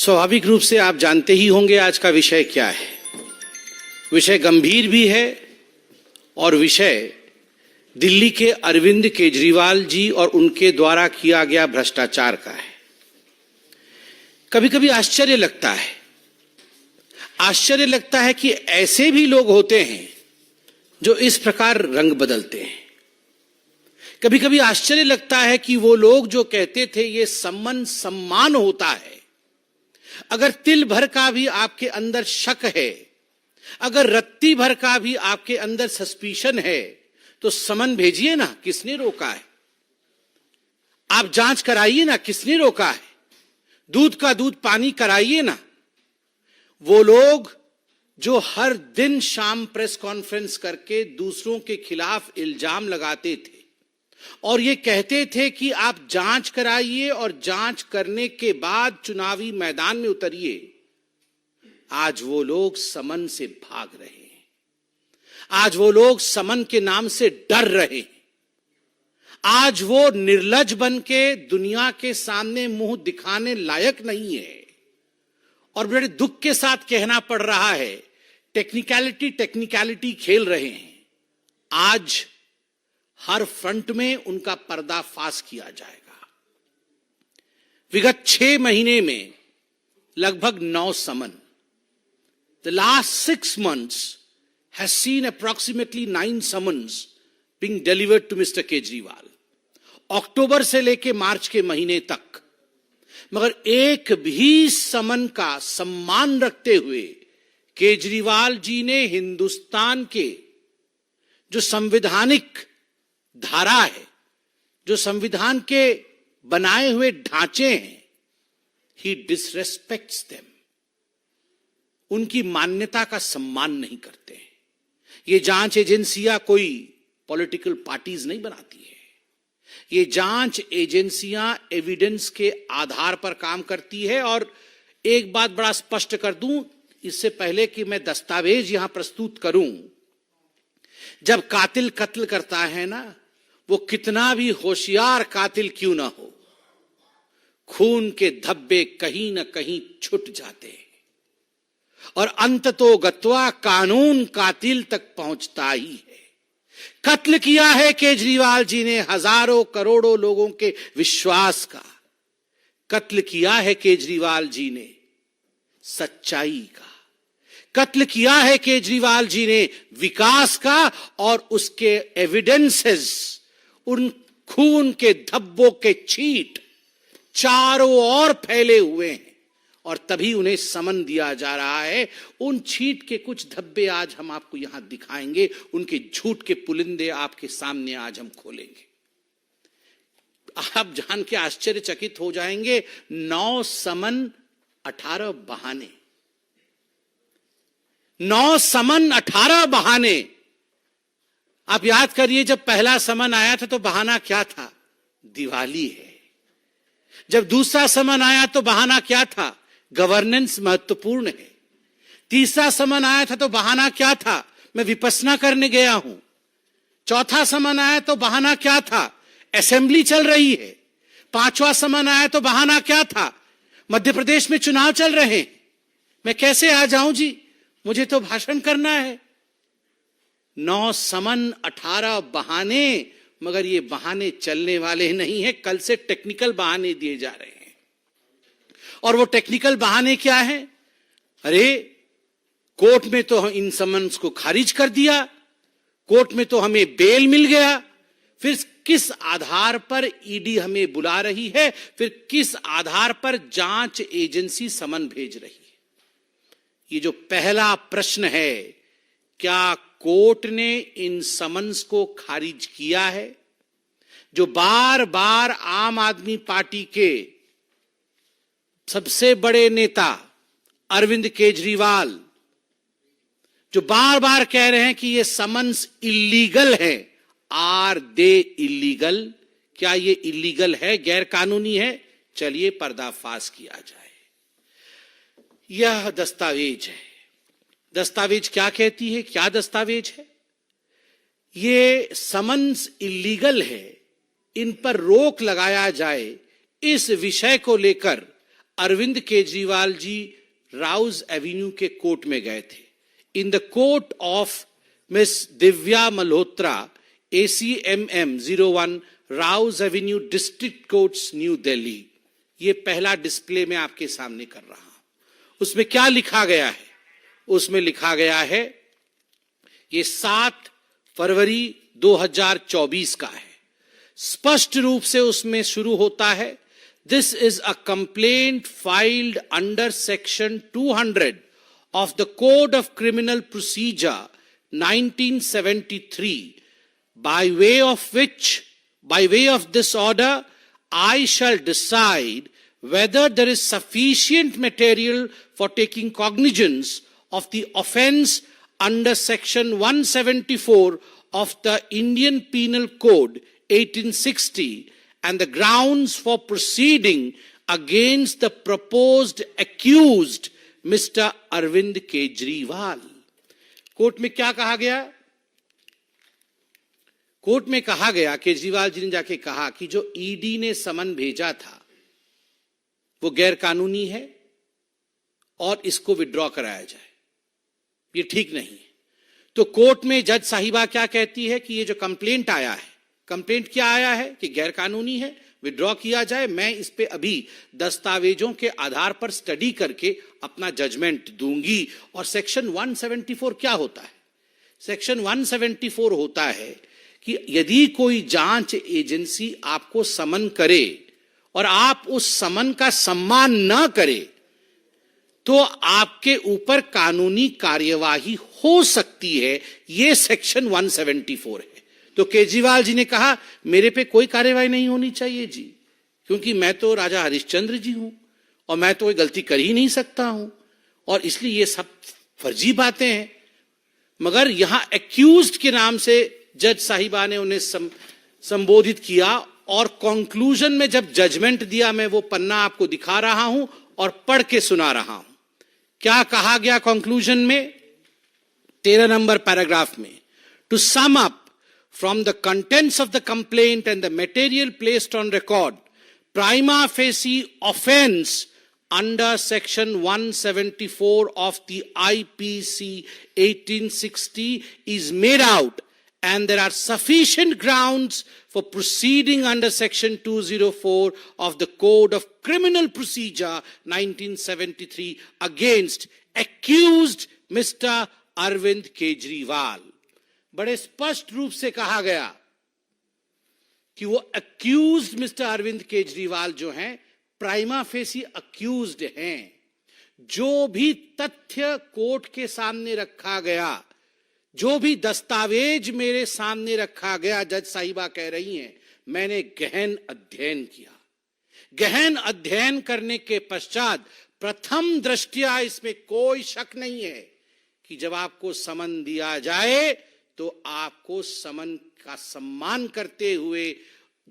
स्वाभाविक रूप से आप जानते ही होंगे आज का विषय क्या है। विषय गंभीर भी है और विषय दिल्ली के अरविंद केजरीवाल जी और उनके द्वारा किया गया भ्रष्टाचार का है। कभी कभी आश्चर्य लगता है कि ऐसे भी लोग होते हैं जो इस प्रकार रंग बदलते हैं। कभी कभी आश्चर्य लगता है कि वो लोग जो कहते थे ये सम्मान होता है, अगर तिल भर का भी आपके अंदर शक है, अगर रत्ती भर का भी आपके अंदर सस्पिशन है, तो समन भेजिए ना, किसने रोका है? आप जांच कराइए ना, किसने रोका है? दूध का दूध पानी कराइए ना। वो लोग जो हर दिन शाम प्रेस कॉन्फ्रेंस करके दूसरों के खिलाफ इल्जाम लगाते थे और ये कहते थे कि आप जांच कराइए और जांच करने के बाद चुनावी मैदान में उतरिए, आज वो लोग समन से भाग रहे हैं। आज वो लोग समन के नाम से डर रहे हैं। आज वो निर्लज बन के दुनिया के सामने मुंह दिखाने लायक नहीं है। और बड़े दुख के साथ कहना पड़ रहा है, टेक्निकलिटी खेल रहे हैं। आज हर फ्रंट में उनका पर्दाफाश किया जाएगा। विगत 6 महीने में लगभग 9 समन। The last 6 months has seen approximately 9 summons being delivered to Mr. Kejriwal, अक्टूबर से लेके मार्च के महीने तक। मगर एक भी समन का सम्मान रखते हुए केजरीवाल जी ने हिंदुस्तान के जो संवैधानिक धारा है, जो संविधान के बनाए हुए ढांचे हैं, ही डिसरेस्पेक्ट्स देम, उनकी मान्यता का सम्मान नहीं करते हैं। ये जांच एजेंसियां कोई पॉलिटिकल पार्टीज नहीं बनाती है। ये जांच एजेंसियां एविडेंस के आधार पर काम करती है। और एक बात बड़ा स्पष्ट कर दूं, इससे पहले कि मैं दस्तावेज यहां प्रस्तुत करूं, जब कातिल कत्ल करता है ना, वो कितना भी होशियार कातिल क्यों ना हो, खून के धब्बे कहीं ना कहीं छुट जाते हैं और अंततो गत्वा कानून कातिल तक पहुंचता ही है। कत्ल किया है केजरीवाल जी ने हजारों करोड़ों लोगों के विश्वास का। कत्ल किया है केजरीवाल जी ने सच्चाई का। कत्ल किया है केजरीवाल जी ने विकास का। और उसके एविडेंसेस, उन खून के धब्बों के छींट चारों ओर फैले हुए हैं और तभी उन्हें समन दिया जा रहा है। उन छींट के कुछ धब्बे आज हम आपको यहां दिखाएंगे, उनके झूठ के पुलिंदे आपके सामने आज हम खोलेंगे। आप जान के आश्चर्यचकित हो जाएंगे, 9 समन 18 बहाने। 9 समन 18 बहाने। आप याद करिए, जब पहला समन आया था तो बहाना क्या था? दिवाली है। जब दूसरा समन आया तो बहाना क्या था? गवर्नेंस महत्वपूर्ण है। तीसरा समन आया था तो बहाना क्या था? मैं विपश्यना करने गया हूं। चौथा समन आया तो बहाना क्या था? असेंबली चल रही है। 5वां समन आया तो बहाना क्या था? मध्य प्रदेश में चुनाव चल रहे हैं, मैं कैसे आ जाऊं जी, मुझे तो भाषण करना है। 9 समन 18 बहाने। मगर ये बहाने चलने वाले नहीं है। कल से टेक्निकल बहाने दिए जा रहे हैं। और वो टेक्निकल बहाने क्या है? अरे, कोर्ट में तो इन समन्स को खारिज कर दिया, कोर्ट में तो हमें बेल मिल गया, फिर किस आधार पर ईडी हमें बुला रही है, फिर किस आधार पर जांच एजेंसी समन भेज रही है? ये जो पहला प्रश्न है, क्या कोर्ट ने इन समन्स को खारिज किया है? जो बार बार आम आदमी पार्टी के सबसे बड़े नेता अरविंद केजरीवाल जो बार बार कह रहे हैं कि ये समन्स इल्लीगल है। Are they illegal? क्या ये इल्लीगल है, गैर कानूनी है? चलिए पर्दाफाश किया जाए। यह दस्तावेज है। दस्तावेज क्या कहती है? क्या दस्तावेज है? ये समन्स इल्लीगल है, इन पर रोक लगाया जाए, इस विषय को लेकर अरविंद केजरीवाल जी राउज एवेन्यू के कोर्ट में गए थे, in the court of miss Divya Malhotra, ACMM 01, Rouse Avenue, district courts, new Delhi. ये पहला डिस्प्ले मैं आपके सामने कर रहा हूं। उसमें क्या लिखा गया है? उसमें लिखा गया है, ये 7 फरवरी 2024 का है। स्पष्ट रूप से उसमें शुरू होता है, this is a complaint filed under section 200 of the Code of Criminal Procedure 1973, by way of this order, I shall decide whether there is sufficient material for taking cognizance of the offence under section 174 of the Indian Penal Code 1860 and the grounds for proceeding against the proposed accused mister Arvind Kejriwal. Court में क्या कहा गया? Court में कहा गया, केजरीवाल जी ने जाके कहा कि जो ईडी ने समन भेजा था वो गैर कानूनी है और इसको विड्रॉ कराया जाए, ये ठीक नहीं है। तो कोर्ट में जज साहिबा क्या कहती है कि ये जो कंप्लेंट आया है, कंप्लेंट क्या आया है कि गैर कानूनी है, विड्रॉ किया जाए। मैं इस पे अभी दस्तावेजों के आधार पर स्टडी करके अपना जजमेंट दूंगी। और सेक्शन 174 क्या होता है? सेक्शन 174 होता है कि यदि कोई जांच एजेंसी आपको समन करे और आप उस समन का सम्मान न करे तो आपके ऊपर कानूनी कार्यवाही हो सकती है। यह सेक्शन 174 है। तो केजरीवाल जी ने कहा मेरे पे कोई कार्यवाही नहीं होनी चाहिए जी, क्योंकि मैं तो राजा हरिश्चंद्र जी हूं और मैं तो कोई गलती कर ही नहीं सकता हूं, और इसलिए ये सब फर्जी बातें हैं। मगर यहां एक्यूज्ड के नाम से जज साहिबा ने उन्हें संबोधित किया और कंक्लूजन में जब जजमेंट दिया, मैं वो पन्ना आपको दिखा रहा हूं और पढ़ के सुना रहा हूं। क्या कहा गया कंक्लूजन में? 13 नंबर पैराग्राफ में, to sum up from the contents of the complaint and the material placed on record, prima facie offence under section 174 of the IPC 1860 is made out, and there are sufficient grounds for proceeding under section 204 of the Code of Criminal Procedure 1973 against accused Mr. Arvind Kejriwal। बड़े स्पष्ट रूप से कहा गया कि वो accused mister Arvind Kejriwal जो हैं, प्राइमा फेसी अक्यूज्ड हैं। जो भी तथ्य कोर्ट के सामने रखा गया, जो भी दस्तावेज मेरे सामने रखा गया, जज साहिबा कह रही हैं, मैंने गहन अध्ययन किया। गहन अध्ययन करने के पश्चात प्रथम दृष्टया इसमें कोई शक नहीं है कि जब आपको समन दिया जाए तो आपको समन का सम्मान करते हुए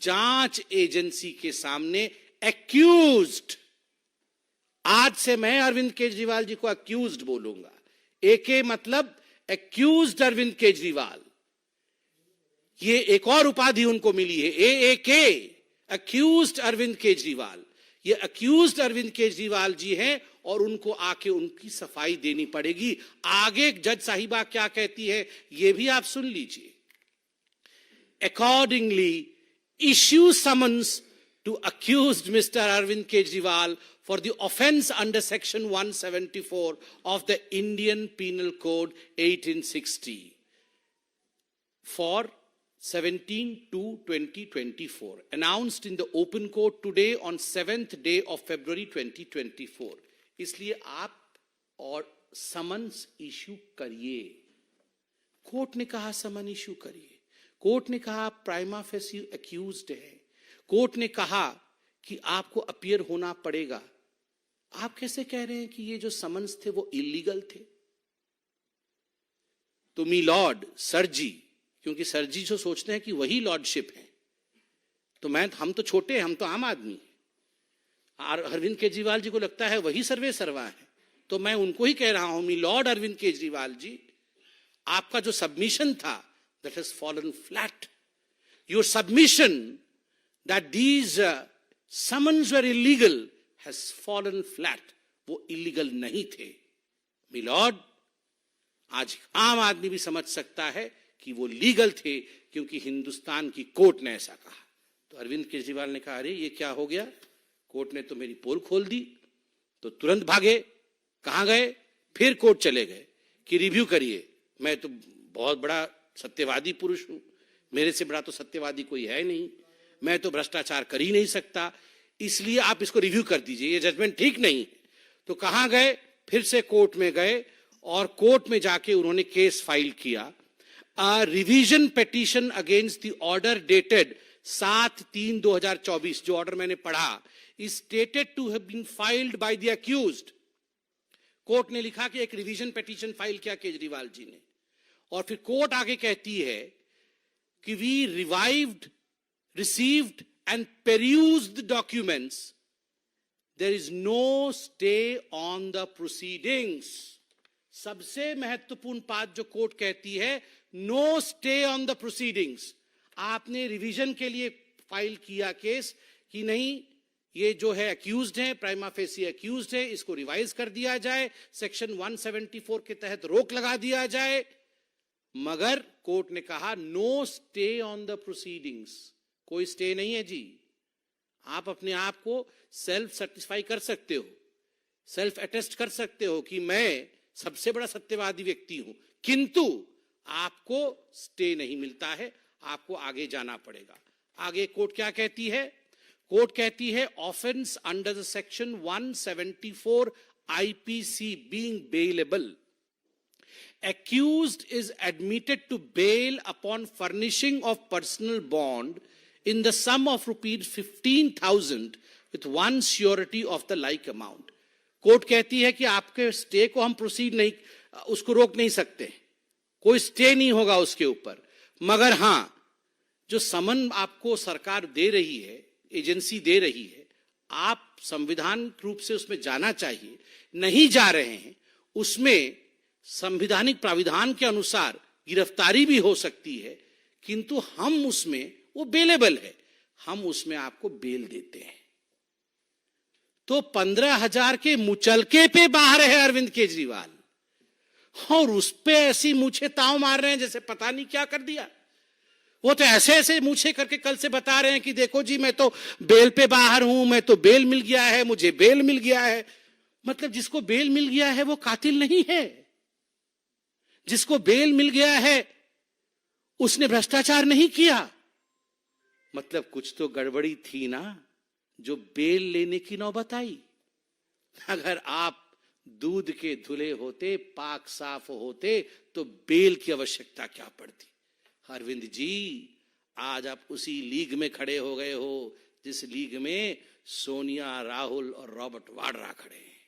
जांच एजेंसी के सामने एक्यूज्ड, आज से मैं अरविंद केजरीवाल जी को एक्यूज्ड बोलूंगा। एके मतलब एक्यूज्ड अरविंद केजरीवाल, ये एक और उपाधि उनको मिली है, AAK, एक्यूज्ड अरविंद केजरीवाल। ये एक्यूज्ड अरविंद केजरीवाल जी हैं और उनको आके उनकी सफाई देनी पड़ेगी। आगे जज साहिबा क्या कहती है ये भी आप सुन लीजिए। Accordingly, issue summons to accused Mr. Arvind Kejriwal for the offence under section 174 of the Indian Penal Code 1860 for 17/2/2024, announced in the open court today on 7th day of February 2024। इसलिए आप और समन्स इश्यू करिए। Court ने कहा समन issue करिए। Court ने कहा आप प्राइमा फेसी एक्यूज्ड है। कोर्ट ने कहा कि आपको अपीयर होना पड़ेगा। आप कैसे कह रहे हैं कि ये जो समन्स थे वो इलीगल थे? तो मी लॉर्ड सर जी, क्योंकि सर जी जो सोचते हैं कि वही लॉर्डशिप है, तो हम तो छोटे हैं, हम तो आम आदमी हैं। अरविंद केजरीवाल जी को लगता है वही सर्वे सर्वा है, तो मैं उनको ही कह रहा हूं, मी लॉर्ड अरविंद केजरीवाल जी, आपका जो सबमिशन था that has fallen flat. Your submission that these summons were illegal has fallen flat. वो इलीगल नहीं थे मिलॉर्ड। आज आम आदमी भी समझ सकता है कि वो लीगल थे क्योंकि हिंदुस्तान की कोर्ट ने ऐसा कहा। तो अरविंद केजरीवाल ने कहा, अरे ये क्या हो गया, कोर्ट ने तो मेरी पोल खोल दी। तो तुरंत भागे। कहां गए? फिर कोर्ट चले गए कि रिव्यू करिए। मैं तो बहुत बड़ा सत्यवादी पुरुष हूं, मेरे से बड़ा तो सत्यवादी कोई है नहीं, मैं तो भ्रष्टाचार कर ही नहीं सकता, इसलिए आप इसको रिव्यू कर दीजिए, ये जजमेंट ठीक नहीं। तो कहां गए? फिर से कोर्ट में गए और कोर्ट में जाके उन्होंने केस फाइल किया। Revision petition against the order dated 7/3/2024, जो ऑर्डर मैंने पढ़ा, is stated to have been filed by the accused. Court ने लिखा कि एक रिवीजन पिटीशन फाइल किया केजरीवाल जी ने, और फिर कोर्ट आगे कहती है कि we received and perused documents, there is no stay on the proceedings. सबसे महत्वपूर्ण बात जो कोर्ट कहती है, no stay on the proceedings. आपने रिवीजन के लिए फाइल किया केस कि नहीं, ये जो है अक्यूज्ड है, प्राइमा फेसी अक्यूज्ड है, इसको रिवाइज कर दिया जाए, सेक्शन 174 के तहत रोक लगा दिया जाए। मगर कोर्ट ने कहा no stay on the proceedings. कोई स्टे नहीं है जी। आप अपने आप को सेल्फ सेटिस्फाई कर सकते हो, सेल्फ अटेस्ट कर सकते हो कि मैं सबसे बड़ा सत्यवादी व्यक्ति हूं, किंतु आपको स्टे नहीं मिलता है, आपको आगे जाना पड़ेगा। आगे कोर्ट क्या कहती है? कोर्ट कहती है offence under the section 174 IPC being bailable, accused is admitted to bail upon furnishing of personal bond in the sum of rupees 15,000 with one surety of the like amount. Court कहती है कि आपके stay को हम proceed नहीं, उसको रोक नहीं सकते, कोई स्टे नहीं होगा उसके ऊपर, मगर हां जो समन आपको सरकार दे रही है, एजेंसी दे रही है, आप संविधान रूप से उसमें जाना चाहिए, नहीं जा रहे हैं, उसमें संवैधानिक प्राविधान के अनुसार गिरफ्तारी भी हो सकती है, किंतु हम उसमें, वो बेलेबल है, हम उसमें आपको बेल देते हैं। तो 15,000 के मुचलके पे बाहर है अरविंद केजरीवाल, और उस पे ऐसी मूछे ताव मार रहे हैं जैसे पता नहीं क्या कर दिया। वो तो ऐसे ऐसे मूछे करके कल से बता रहे हैं कि देखो जी मैं तो बेल पे बाहर हूं, मैं तो बेल मिल गया है, मुझे बेल मिल गया है। मतलब जिसको बेल मिल गया है वो कातिल नहीं है, जिसको बेल मिल गया है उसने भ्रष्टाचार नहीं किया। मतलब कुछ तो गड़बड़ी थी ना जो बेल लेने की नौबत आई। अगर आप दूध के धुले होते, पाक साफ होते, तो बेल की आवश्यकता क्या पड़ती। अरविंद जी आज आप उसी लीग में खड़े हो गए हो जिस लीग में सोनिया, राहुल और रॉबर्ट वाड्रा खड़े हैं।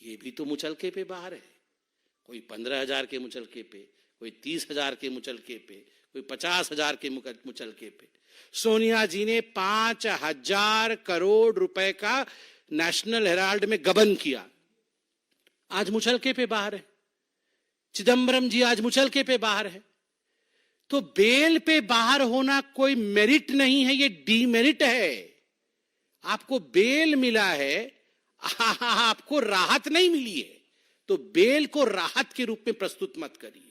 ये भी तो मुचलके पे बाहर है। कोई 15,000 के मुचलके पे, कोई 30,000 के मुचलके पे, कोई 50,000 के मुचलके पे। सोनिया जी ने 5,000 करोड़ रुपए का नेशनल हेराल्ड में गबन किया, आज मुचलके पे बाहर है। चिदम्बरम जी आज मुचलके पे बाहर है। तो बेल पे बाहर होना कोई मेरिट नहीं है, ये डीमेरिट है। आपको बेल मिला है, आपको राहत नहीं मिली है, तो बेल को राहत के रूप में प्रस्तुत मत करिए।